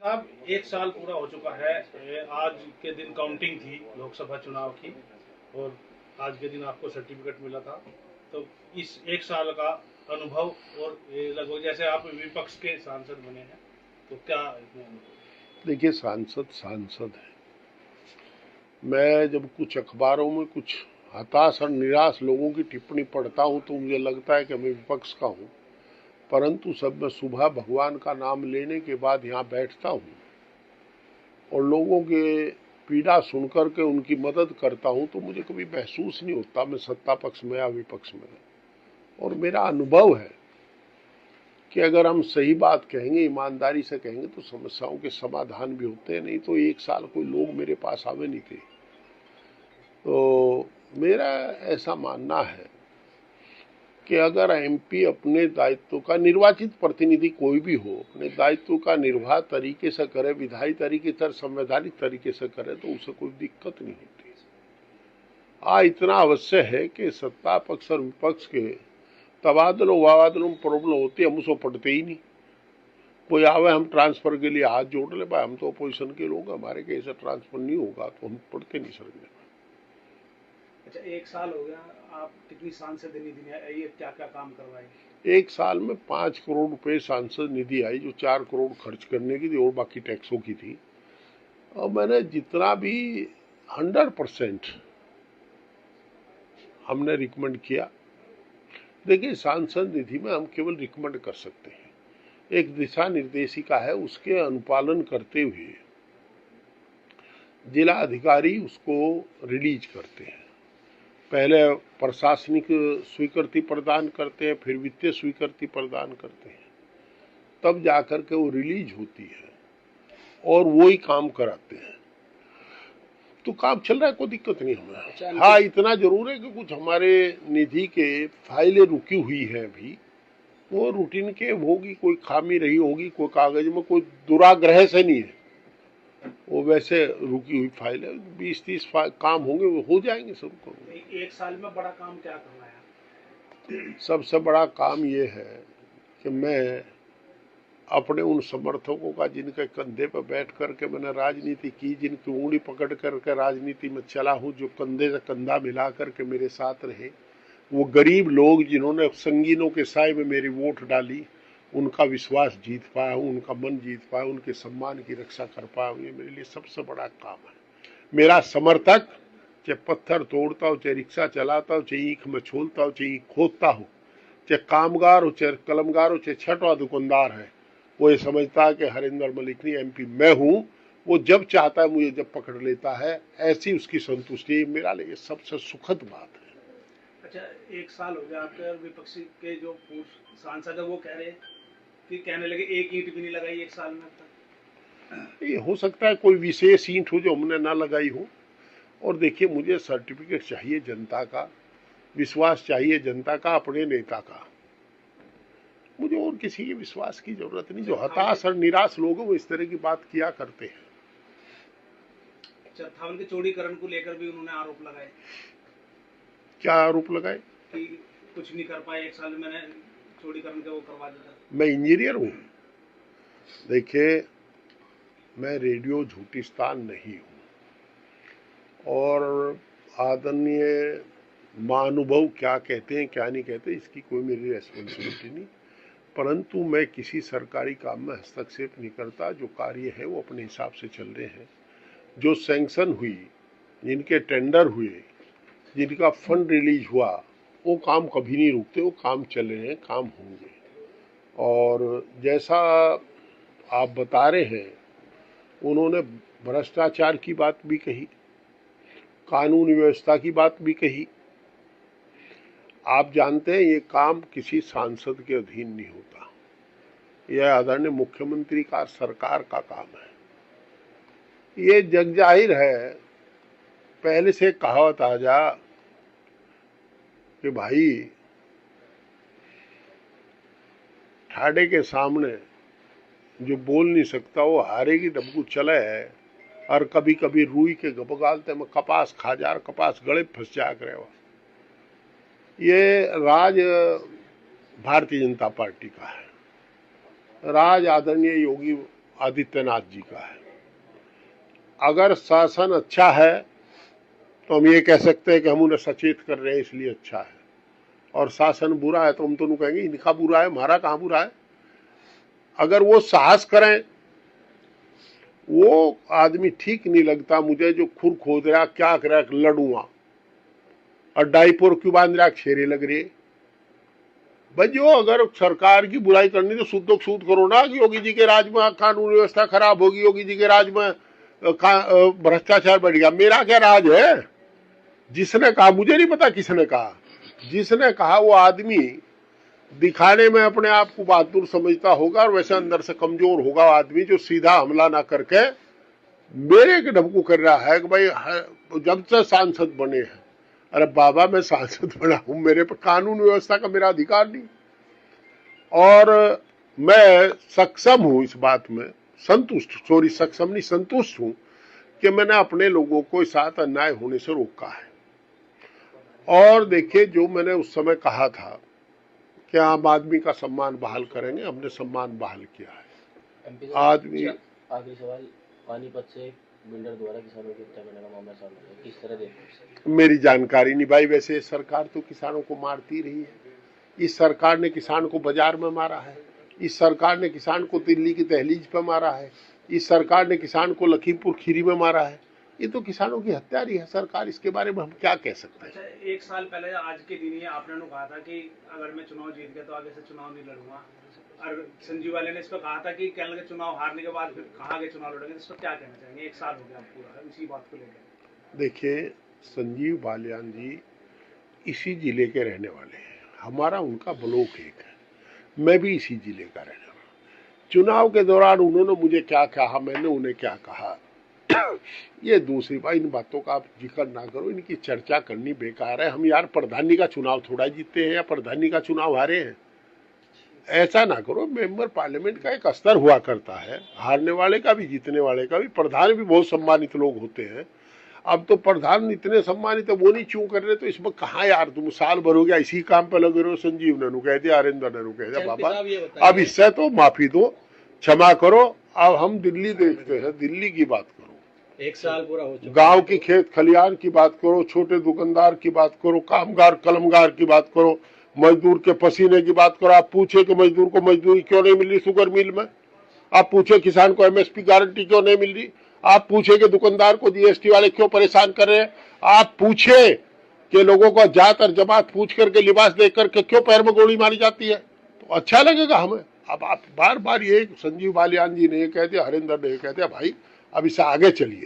साहब, एक साल पूरा हो चुका है। आज के दिन काउंटिंग थी लोकसभा चुनाव की, और आज के दिन आपको सर्टिफिकेट मिला था। तो इस एक साल का अनुभव, और ये लगभग जैसे आप विपक्ष के सांसद बने हैं, तो क्या इसमें अनुभव? देखिए, सांसद सांसद है। मैं जब कुछ अखबारों में कुछ हताश और निराश लोगों की टिप्पणी पढ़ता हूं तो मुझे लगता है कि मैं विपक्ष का हूं। परंतु सब मैं सुबह भगवान का नाम लेने के बाद यहाँ बैठता हूं और लोगों के पीड़ा सुनकर के उनकी मदद करता हूं तो मुझे कभी महसूस नहीं होता मैं सत्ता पक्ष में या विपक्ष में। और मेरा अनुभव है कि अगर हम सही बात कहेंगे, ईमानदारी से कहेंगे, तो समस्याओं के समाधान भी होते हैं। नहीं तो एक साल कोई लोग मेरे पास आवे नहीं थे। तो मेरा ऐसा मानना है कि अगर एमपी अपने दायित्व का, निर्वाचित प्रतिनिधि कोई भी हो, अपने दायित्व का निर्वाह तरीके से करे, विधायी तरीके से, संवैधानिक तरीके से करे, तो उसे कोई दिक्कत नहीं होती। इतना अवश्य है कि सत्ता पक्ष और विपक्ष के तबादलों वबादलों में प्रॉब्लम होती है, हम उसको पढ़ते ही नहीं। कोई आवे, हम ट्रांसफर के लिए हाथ जोड़ ले, भाई हम तो अपोजिशन के लोग, हमारे कैसे ट्रांसफर नहीं होगा, तो हम पढ़ते नहीं सर। अच्छा, एक साल हो गया, आप कितनी सांसद निधि में ये क्या क्या काम करवाए? एक साल में 5 करोड़ रुपए सांसद निधि आई, जो 4 करोड़ खर्च करने की थी और बाकी टैक्सों की थी। और मैंने जितना भी 100% हमने रिकमेंड किया। देखिए, सांसद निधि में हम केवल रिकमेंड कर सकते हैं, एक दिशा निर्देशिका है, उसके अनुपालन करते हुए जिला अधिकारी उसको रिलीज करते हैं। पहले प्रशासनिक स्वीकृति प्रदान करते हैं, फिर वित्तीय स्वीकृति प्रदान करते हैं, तब जाकर के वो रिलीज होती है और वो ही काम कराते हैं। तो काम चल रहा है, कोई दिक्कत नहीं हमें। हाँ, इतना जरूर है कि कुछ हमारे निधि के फाइलें रुकी हुई हैं अभी, वो रूटीन के होगी, कोई खामी रही होगी, कोई कागज में कोई दुराग्रह से नहीं है, वो वैसे रुकी हुई फाइल है। 20-30 काम होंगे, वो हो जाएंगे सब। एक साल में बड़ा काम क्या करवाया? सबसे बड़ा काम ये है कि मैं अपने उन समर्थकों का, जिनके कंधे पर बैठ करके मैंने राजनीति की, जिनकी उंगली पकड़ करके राजनीति में चला हूं, जो कंधे से कंधा मिला करके मेरे साथ रहे, वो गरीब लोग जिन्होंने संगीनों के साए में मेरी वोट डाली, उनका विश्वास जीत पाया हूं, उनका मन जीत पाया, उनके सम्मान की रक्षा कर पाया हूं। ये मेरे लिए सबसे बड़ा काम है। मेरा समर्थक चाहे पत्थर तोड़ता हो, चाहे रिक्शा चलाता हो, चाहे ईख में छोलता हो, चाहे ईख खोदता हो, चाहे कामगार हो, चाहे कलमगार हो, चाहे छठवा दुकानदार है, वो ये समझता है कि हरिंदर मलिकनी एमपी मैं हूं। वो जब चाहता है मुझे जब पकड़ लेता है, ऐसी उसकी संतुष्टि मेरा लिए सबसे सुखद बात है। अच्छा, एक साल हो गया आपके, और विपक्षी के जो पूर्व सांसद है वो कह रहे कि कहने लगे एक ईंट भी नहीं लगाई एक साल में अब तक। ये हो सकता है कोई विशेष ईंट हो जो हमने ना लगाई हो। और देखिए, मुझे सर्टिफिकेट चाहिए जनता का, विश्वास चाहिए जनता का, अपने नेता का। मुझे और किसी के विश्वास की जरूरत नहीं। जो हताश और निराश लोग हैं वो इस तरह की बात किया करते हैं। चरथावल के चौड़ीकरण को लेकर भी उन्होंने आरोप लगाए। क्या आरोप लगाए? कि कुछ नहीं कर पाए एक साल में, मैंने चौड़ीकरण के वो करवा दिया। मैं इंजीनियर हूं। देखिए, मैं रेडियो झूठिस्तान नहीं हूं, और आदरणीय महानुभव क्या कहते हैं क्या नहीं कहते, इसकी कोई मेरी रेस्पॉन्सिबिलिटी नहीं। परंतु मैं किसी सरकारी काम में हस्तक्षेप नहीं करता। जो कार्य है वो अपने हिसाब से चल रहे हैं। जो सैंक्शन हुई, जिनके टेंडर हुए, जिनका फंड रिलीज हुआ, वो काम कभी नहीं रुकते, वो काम चल रहे हैं, काम होंगे। और जैसा आप बता रहे हैं, उन्होंने भ्रष्टाचार की बात भी कही, कानून व्यवस्था की बात भी कही। आप जानते हैं ये काम किसी सांसद के अधीन नहीं होता, यह आदरणीय मुख्यमंत्री का, सरकार का काम है। ये जग जाहिर है, पहले से कहावत आ जा कि भाई ठाडे के सामने जो बोल नहीं सकता वो हारे की डब्बू चले है। और कभी कभी रुई के गबगालते में कपास खा जा, कपास गले फंस जा करे। ये राज भारतीय जनता पार्टी का है, राज आदरणीय योगी आदित्यनाथ जी का है। अगर शासन अच्छा है तो हम ये कह सकते हैं कि हम उन्हें सचेत कर रहे हैं इसलिए अच्छा है, और शासन बुरा है तो हम तो उन्हें कहेंगे इनका बुरा है, हमारा कहाँ बुरा है। अगर वो साहस करें, वो आदमी ठीक नहीं लगता मुझे जो खुर खोद रहा, क्या कर रहा, लड़ूंगा और डाइपोर क्यों बांध रहा, छेरे लग रहे। भाई जो अगर सरकार की बुराई करनी तो सूद करो ना कि योगी जी के राज में कानून व्यवस्था खराब होगी, योगी जी के राज में भ्रष्टाचार बढ़ गया। मेरा क्या राज है? जिसने कहा, मुझे नहीं पता किसने कहा, जिसने कहा वो आदमी दिखाने में अपने आप को बहादुर समझता होगा और वैसे अंदर से कमजोर होगा आदमी, जो सीधा हमला ना करके मेरे के ढबकू कर रहा है कि भाई जब से सांसद बने हैं। अरे बाबा मैं सांसद बना हूं, मेरे पर कानून व्यवस्था का मेरा अधिकार नहीं, और मैं सक्षम हूं इस बात में, सक्षम नहीं, संतुष्ट हूं कि मैंने अपने लोगों को इस साथ अन्याय होने से रोका है। और देखिए जो मैंने उस समय कहा था कि आम आदमी का सम्मान बहाल करेंगे, हमने सम्मान बहाल किया है। आदमी आखिरी सवाल, पानीपत से बिल्डर द्वारा किसानों की हत्या करने का मामला सामने आया, किस तरह देखते हैं? मेरी जानकारी नहीं भाई, वैसे सरकार तो किसानों को मारती रही है। इस सरकार ने किसान को बाजार में मारा है, इस सरकार ने किसान को दिल्ली की दहलीज पे मारा है, इस सरकार ने किसान को लखीमपुर खीरी में मारा है। ये तो किसानों की हत्या रही है सरकार, इसके बारे में हम क्या कह सकते हैं। अच्छा, एक साल पहले आज के दिन ही आपने कहा था कि अगर मैं चुनाव जीत गया तो आगे से चुनाव नहीं लड़ूंगा, और संजीव वाले ने इस पर कहा था कि कहने लगे चुनाव हारने के बाद फिर कहाँ आगे चुनाव लड़ेंगे। इस पर क्या कहना चाहेंगे? एक साल हो गया पूरा इसी बात को लेकर। देखिए संजीव बालियान जी इसी जिले के रहने वाले हैं, हमारा उनका ब्लॉक एक है, मैं भी इसी जिले का रहने वाला। चुनाव के दौरान उन्होंने मुझे क्या कहा, मैंने उन्हें क्या कहा, ये दूसरी बात, इन बातों का आप जिक्र ना करो, इनकी चर्चा करनी बेकार है। हम यार प्रधानी का चुनाव थोड़ा जीतते हैं या प्रधानी का चुनाव हारे हैं, ऐसा ना करो। मेंबर पार्लियामेंट का एक स्तर हुआ करता है, हारने वाले का भी जीतने वाले का भी। प्रधान भी बहुत सम्मानित लोग होते हैं, अब तो प्रधान इतने सम्मानित है, वो नहीं क्यों कर रहे, तो इसमें कहाँ यार, तुम साल भर हो गया इसी काम पे लगे रहो। संजीव ने कह दिया, हरिंदर ने कह दिया, बाबा अब इससे तो माफी दो, क्षमा करो, अब हम दिल्ली देखते हैं, दिल्ली की बात करो। एक साल पूरा हो चुका, गांव की खेत खलियान की बात करो, छोटे दुकानदार की बात करो, कामगार कलमगार की बात करो, मजदूर के पसीने की बात करो। आप पूछे कि मजदूर को मजदूरी क्यों नहीं मिल रही शुगर मिल में, आप पूछे किसान को एमएसपी गारंटी क्यों नहीं मिल रही, आप पूछे कि दुकानदार को जीएसटी वाले क्यों परेशान कर रहे हैं, आप पूछे कि लोगों को जात और जमात पूछ करके लिबास देख करके क्यों पैर में गोली मारी जाती है, तो अच्छा लगेगा हमें। अब आप बार बार ये संजीव बालियान जी ने कह दिया, हरिंदर ने कह दिया, भाई अब इससे आगे चलिए।